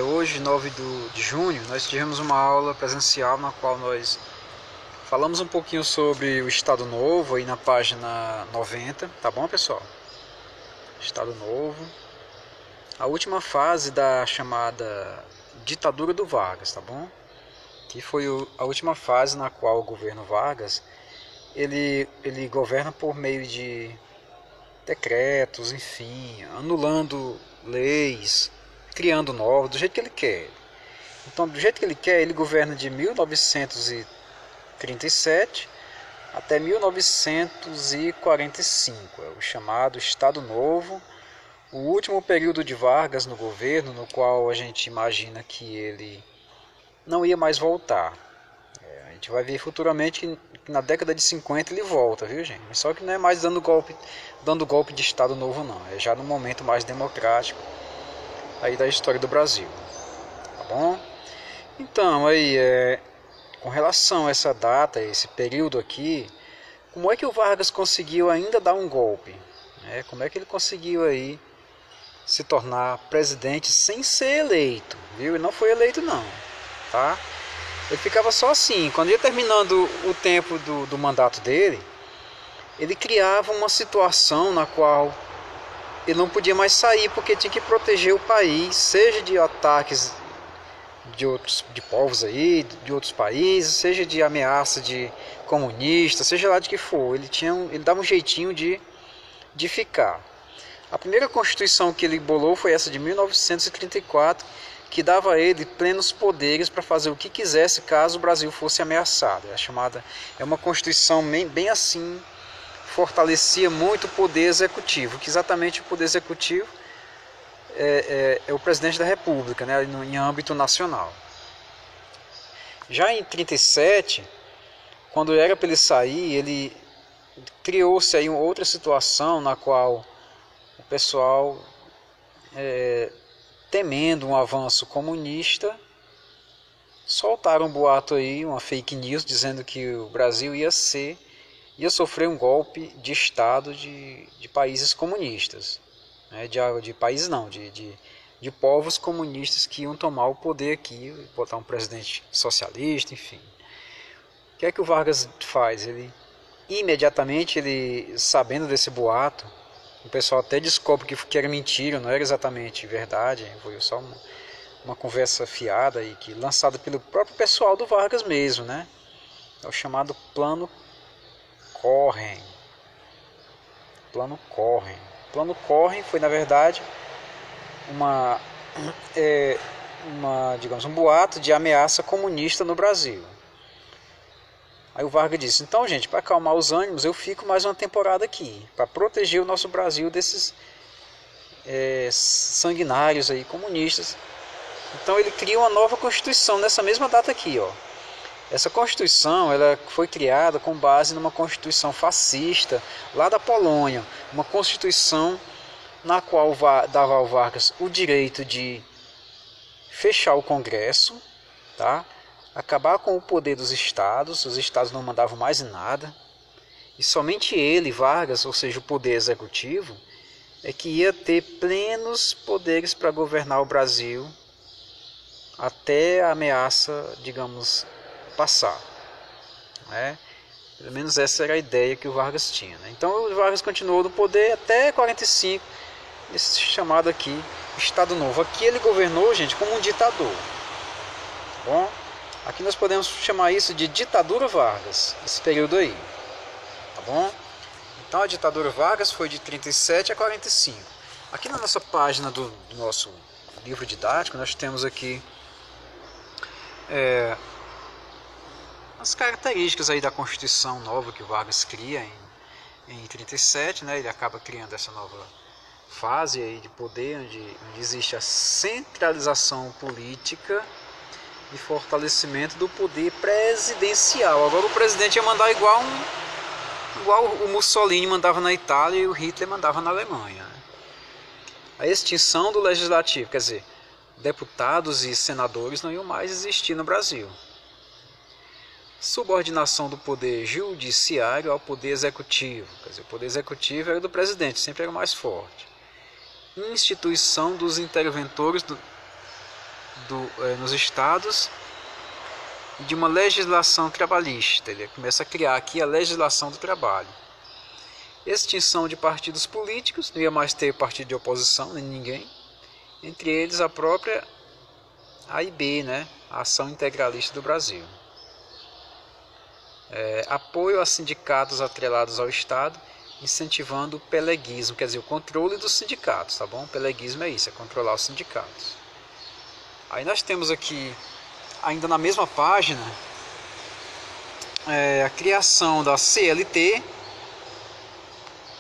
Hoje, 9 de junho, nós tivemos uma aula presencial na qual nós falamos um pouquinho sobre o Estado Novo, aí na página 90, tá bom, pessoal? Estado Novo, a última fase da chamada ditadura do Vargas, tá bom? Que foi a última fase na qual o governo Vargas, ele governa por meio de decretos, enfim, anulando leis, criando novos, do jeito que ele quer. Então, do jeito que ele quer, ele governa de 1937 até 1945, é o chamado Estado Novo, o último período de Vargas no governo, no qual a gente imagina que ele não ia mais voltar. A gente vai ver futuramente que na década de 50 ele volta, viu, gente? Só que não é mais dando golpe de Estado Novo, não. É já no momento mais democrático aí da história do Brasil, tá bom? Então, aí, com relação a essa data, esse período aqui, como é que o Vargas conseguiu ainda dar um golpe? Como é que ele conseguiu aí se tornar presidente sem ser eleito, viu? Ele não foi eleito, não, tá? Ele ficava só assim, quando ia terminando o tempo do mandato dele, ele criava uma situação na qual ele não podia mais sair porque tinha que proteger o país, seja de ataques de povos aí, de outros países, seja de ameaça de comunistas, seja lá de que for. Ele dava um jeitinho de ficar. A primeira constituição que ele bolou foi essa de 1934, que dava a ele plenos poderes para fazer o que quisesse caso o Brasil fosse ameaçado. É uma constituição bem assim, fortalecia muito o poder executivo, que exatamente o poder executivo é o presidente da República, né, em âmbito nacional. Já em 37, quando era para ele sair, ele criou-se aí uma outra situação na qual o pessoal, temendo um avanço comunista, soltaram um boato aí, uma fake news, dizendo que o Brasil ia sofrer um golpe de Estado de países comunistas, né? de países não, de povos comunistas que iam tomar o poder aqui, botar um presidente socialista, enfim. O que é que o Vargas faz? Ele imediatamente, sabendo desse boato, o pessoal até descobre que era mentira, não era exatamente verdade, foi só uma conversa fiada e lançada pelo próprio pessoal do Vargas mesmo, né? É o chamado Plano Cohen. Plano Cohen foi, na verdade, digamos, um boato de ameaça comunista no Brasil. Aí o Vargas disse: então, gente, para acalmar os ânimos, eu fico mais uma temporada aqui, para proteger o nosso Brasil desses sanguinários aí, comunistas. Então ele cria uma nova Constituição nessa mesma data aqui, ó. Essa Constituição ela foi criada com base numa Constituição fascista lá da Polônia, uma Constituição na qual dava ao Vargas o direito de fechar o Congresso, tá? Acabar com o poder dos estados, os estados não mandavam mais nada, e somente ele, Vargas, ou seja, o poder executivo, é que ia ter plenos poderes para governar o Brasil até a ameaça, digamos, passar, né? Pelo menos essa era a ideia que o Vargas tinha, né? Então o Vargas continuou no poder até 45, esse chamado aqui Estado Novo. Aqui ele governou, gente, como um ditador, tá bom? Aqui nós podemos chamar isso de ditadura Vargas, esse período aí, tá bom? Então a ditadura Vargas foi de 37 a 45. Aqui na nossa página do nosso livro didático, nós temos aqui as características aí da Constituição nova que o Vargas cria em 37, né? Ele acaba criando essa nova fase aí de poder, onde existe a centralização política e fortalecimento do poder presidencial. Agora o presidente ia mandar igual o Mussolini mandava na Itália e o Hitler mandava na Alemanha, né? A extinção do legislativo, quer dizer, deputados e senadores não iam mais existir no Brasil. Subordinação do poder judiciário ao poder executivo, quer dizer, o poder executivo era do presidente, sempre era o mais forte. instituição dos interventores nos estados e de uma legislação trabalhista. Ele começa a criar aqui a legislação do trabalho. Extinção de partidos políticos, não ia mais ter partido de oposição, nem ninguém. Entre eles a própria AIB, né? A Ação Integralista do Brasil. Apoio a sindicatos atrelados ao Estado, incentivando o peleguismo, quer dizer, o controle dos sindicatos, tá bom? O peleguismo é isso, é controlar os sindicatos. Aí nós temos aqui, ainda na mesma página, a criação da CLT,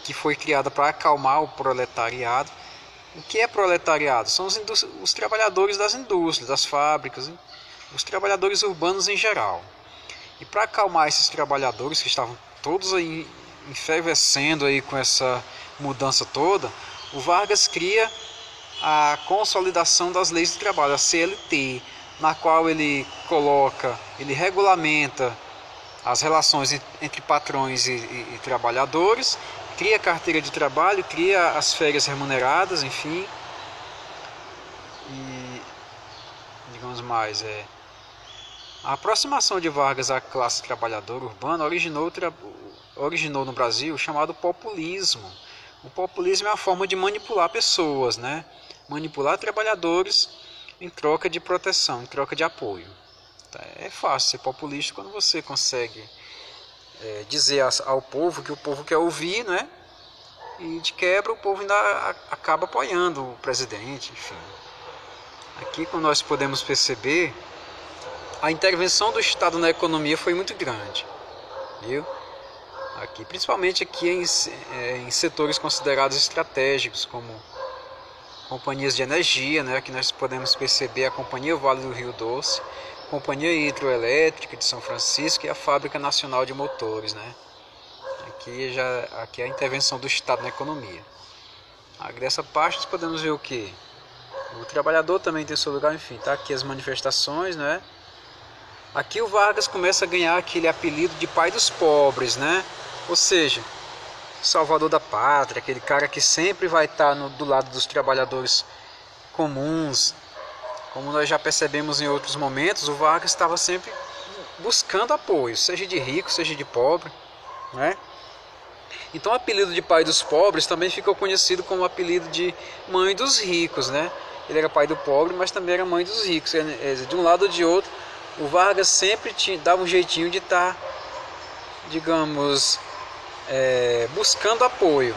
que foi criada para acalmar o proletariado. O que é proletariado? São os trabalhadores das indústrias, das fábricas, os trabalhadores urbanos em geral. E para acalmar esses trabalhadores que estavam todos aí enfervescendo aí com essa mudança toda, o Vargas cria a Consolidação das Leis do Trabalho, a CLT, na qual ele regulamenta as relações entre patrões e trabalhadores, cria a carteira de trabalho, cria as férias remuneradas, enfim. E, digamos mais, a aproximação de Vargas à classe trabalhadora urbana originou no Brasil o chamado populismo. O populismo é a forma de manipular pessoas, né? Manipular trabalhadores em troca de proteção, em troca de apoio. É fácil ser populista quando você consegue dizer ao povo que o povo quer ouvir, né? E de quebra o povo ainda acaba apoiando o presidente, enfim. Aqui, como nós podemos perceber, a intervenção do Estado na economia foi muito grande, viu? Aqui, principalmente aqui em setores considerados estratégicos, como companhias de energia, né? Aqui nós podemos perceber a Companhia Vale do Rio Doce, Companhia Hidroelétrica de São Francisco e a Fábrica Nacional de Motores, né? Aqui é a intervenção do Estado na economia. Dessa parte nós podemos ver o que? O trabalhador também tem seu lugar, enfim, tá aqui as manifestações, né? Aqui o Vargas começa a ganhar aquele apelido de pai dos pobres, né? Ou seja, salvador da pátria, aquele cara que sempre vai estar do lado dos trabalhadores comuns. Como nós já percebemos em outros momentos, o Vargas estava sempre buscando apoio, seja de rico, seja de pobre, né? Então o apelido de pai dos pobres também ficou conhecido como o apelido de mãe dos ricos, né? Ele era pai do pobre, mas também era mãe dos ricos. De um lado ou de outro, o Vargas sempre dava um jeitinho de estar, digamos, buscando apoio.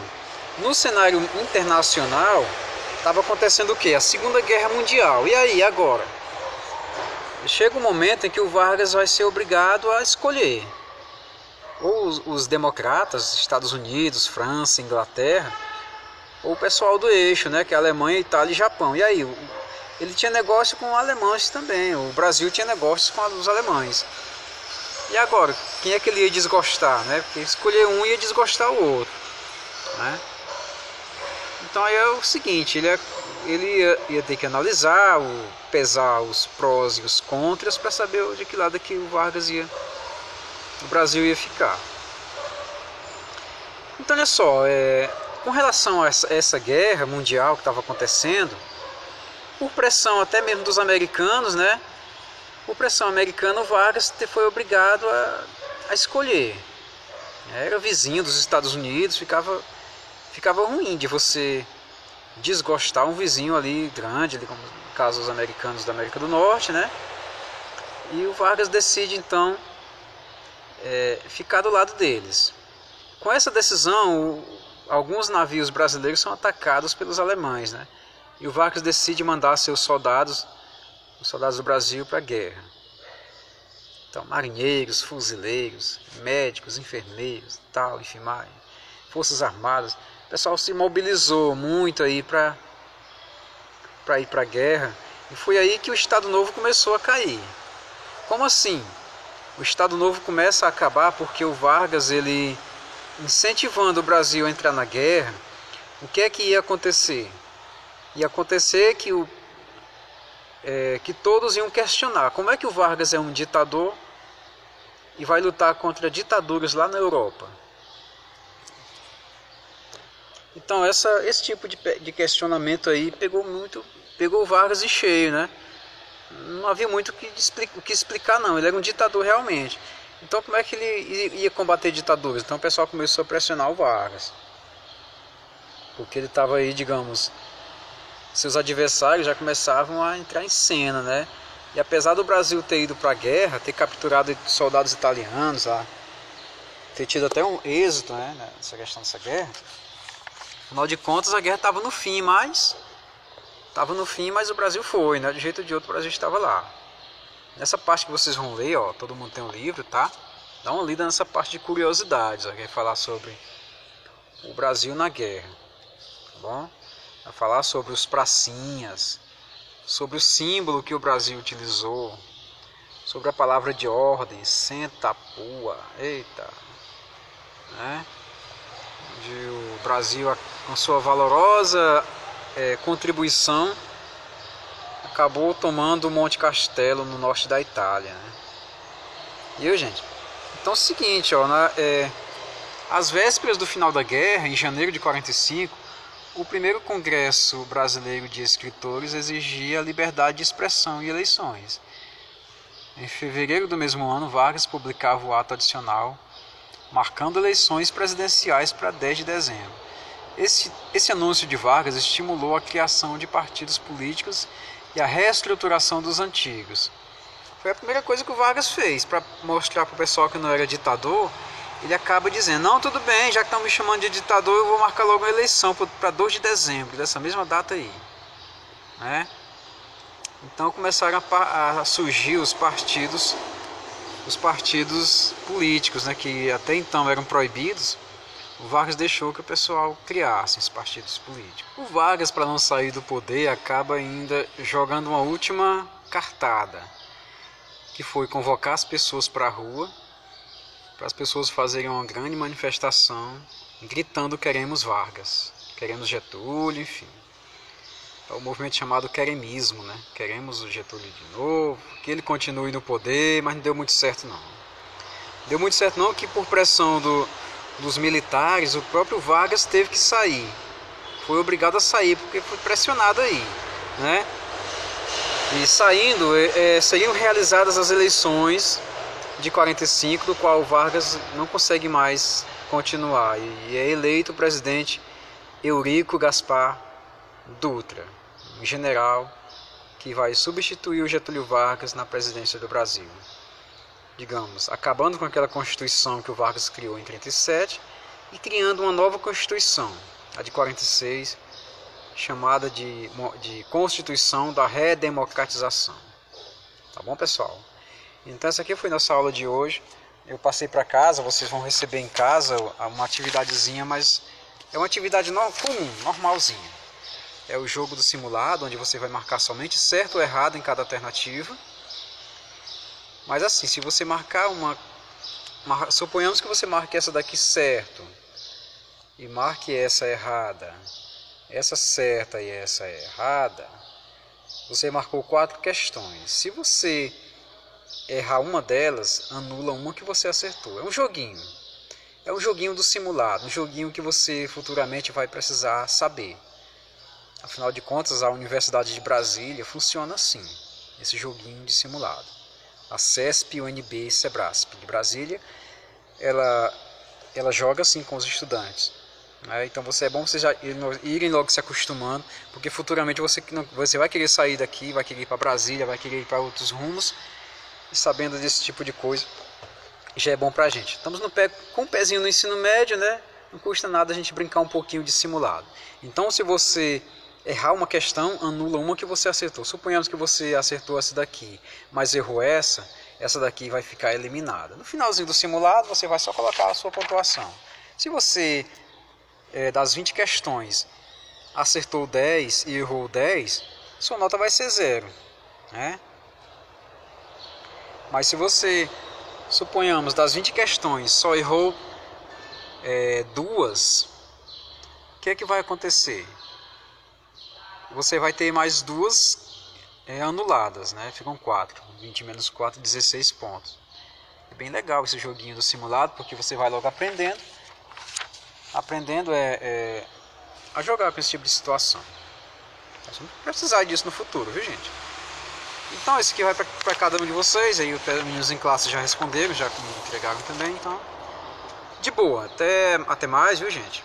No cenário internacional, estava acontecendo o quê? A Segunda Guerra Mundial. E aí, agora? Chega um momento em que o Vargas vai ser obrigado a escolher. Ou os democratas, Estados Unidos, França, Inglaterra, ou o pessoal do eixo, né, que é a Alemanha, Itália e Japão. E aí, ele tinha negócio com alemães também, o Brasil tinha negócios com os alemães. E agora, quem é que ele ia desgostar, né? Porque escolher um ia desgostar o outro, né? Então aí é o seguinte, ele ia ter que analisar, pesar os prós e os contras para saber de que lado que o Brasil ia ficar. Então olha só, com relação a essa guerra mundial que estava acontecendo, por pressão até mesmo dos americanos, né? Por pressão americana, o Vargas foi obrigado a escolher. Era vizinho dos Estados Unidos, ficava ruim de você desgostar um vizinho ali grande, ali, como no caso os americanos da América do Norte, né? E o Vargas decide então ficar do lado deles. Com essa decisão, alguns navios brasileiros são atacados pelos alemães, né? E o Vargas decide mandar seus soldados, os soldados do Brasil, para a guerra. Então, marinheiros, fuzileiros, médicos, enfermeiros, tal, enfim, forças armadas. O pessoal se mobilizou muito aí para ir para a guerra. E foi aí que o Estado Novo começou a cair. Como assim? O Estado Novo começa a acabar porque o Vargas, ele incentivando o Brasil a entrar na guerra, o que é que ia acontecer? Ia acontecer que todos iam questionar como é que o Vargas é um ditador e vai lutar contra ditaduras lá na Europa. Então esse tipo de questionamento aí pegou Vargas em cheio, né? Não havia muito o que explicar não, ele era um ditador realmente. Então como é que ele ia combater ditadores? Então o pessoal começou a pressionar o Vargas. Porque ele estava aí, digamos, seus adversários já começavam a entrar em cena, né? E apesar do Brasil ter ido para a guerra, ter capturado soldados italianos lá, ter tido até um êxito, né, nessa questão dessa guerra, afinal de contas a guerra estava no fim, mas o Brasil foi, né? De um jeito ou de outro o Brasil estava lá. Nessa parte que vocês vão ler, ó, todo mundo tem um livro, tá? Dá uma lida nessa parte de curiosidades, ó, que vai falar sobre o Brasil na guerra, tá bom? Vai falar sobre os pracinhas, sobre o símbolo que o Brasil utilizou, sobre a palavra de ordem, senta pua, eita, né? Onde o Brasil, com sua valorosa contribuição, acabou tomando o Monte Castelo no norte da Itália, né? E gente, então é o seguinte, ó, às vésperas do final da guerra, em janeiro de 45, o primeiro Congresso Brasileiro de Escritores exigia a liberdade de expressão e eleições. Em fevereiro do mesmo ano, Vargas publicava o ato adicional, marcando eleições presidenciais para 10 de dezembro. Esse anúncio de Vargas estimulou a criação de partidos políticos e a reestruturação dos antigos. Foi a primeira coisa que o Vargas fez, para mostrar para o pessoal que não era ditador. Ele acaba dizendo, não, tudo bem, já que estão me chamando de ditador, eu vou marcar logo uma eleição para 2 de dezembro, dessa mesma data aí, né? Então começaram a surgir os partidos políticos, né, que até então eram proibidos. O Vargas deixou que o pessoal criasse esses partidos políticos. O Vargas, para não sair do poder, acaba ainda jogando uma última cartada, que foi convocar as pessoas para a rua, para as pessoas fazerem uma grande manifestação, gritando queremos Vargas, queremos Getúlio, enfim. É o movimento chamado queremismo, né? Queremos o Getúlio de novo, que ele continue no poder, mas não deu muito certo não. Deu muito certo não, que por pressão dos militares, o próprio Vargas teve que sair. Foi obrigado a sair, porque foi pressionado aí, né? E saindo, seriam realizadas as eleições de 45, do qual o Vargas não consegue mais continuar, e é eleito o presidente Eurico Gaspar Dutra, um general que vai substituir o Getúlio Vargas na presidência do Brasil. Digamos, acabando com aquela Constituição que o Vargas criou em 37 e criando uma nova Constituição, a de 46, chamada de Constituição da Redemocratização. Tá bom, pessoal? Então essa aqui foi nossa aula de hoje. Eu passei para casa, vocês vão receber em casa uma atividadezinha, mas é uma atividade comum, normalzinha. É o jogo do simulado, onde você vai marcar somente certo ou errado em cada alternativa. Mas assim, se você marcar suponhamos que você marque essa daqui certo e marque essa errada, essa certa e essa errada, você marcou 4 questões. Se você errar uma delas, anula uma que você acertou. É um joguinho. É um joguinho do simulado, um joguinho que você futuramente vai precisar saber. Afinal de contas, a Universidade de Brasília funciona assim, esse joguinho de simulado. A CESP, UNB e SEBRASP de Brasília, ela joga assim com os estudantes. Né? Então é bom vocês já irem logo se acostumando, porque futuramente você vai querer sair daqui, vai querer ir para Brasília, vai querer ir para outros rumos, e sabendo desse tipo de coisa, já é bom pra gente. Estamos com o pezinho no ensino médio, né? Não custa nada a gente brincar um pouquinho de simulado. Então, se você errar uma questão, anula uma que você acertou. Suponhamos que você acertou essa daqui, mas errou essa daqui vai ficar eliminada. No finalzinho do simulado, você vai só colocar a sua pontuação. Se você, das 20 questões, acertou 10 e errou 10, sua nota vai ser 0, né? Mas se você, suponhamos, das 20 questões, só errou 2, o que é que vai acontecer? Você vai ter mais 2 anuladas, né? Ficam 4. 20 menos 4, 16 pontos. É bem legal esse joguinho do simulado, porque você vai logo aprendendo. Aprendendo a jogar com esse tipo de situação. Nós vamos precisar disso no futuro, viu, gente? Então esse aqui vai para cada um de vocês. Aí os meninos em classe já responderam, já me entregaram também. Então, de boa. Até mais, viu, gente?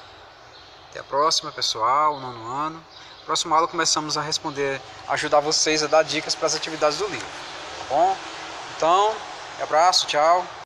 Até a próxima, pessoal. Nono ano. Próxima aula começamos a responder, ajudar vocês a dar dicas para as atividades do livro. Tá bom? Então, abraço, tchau.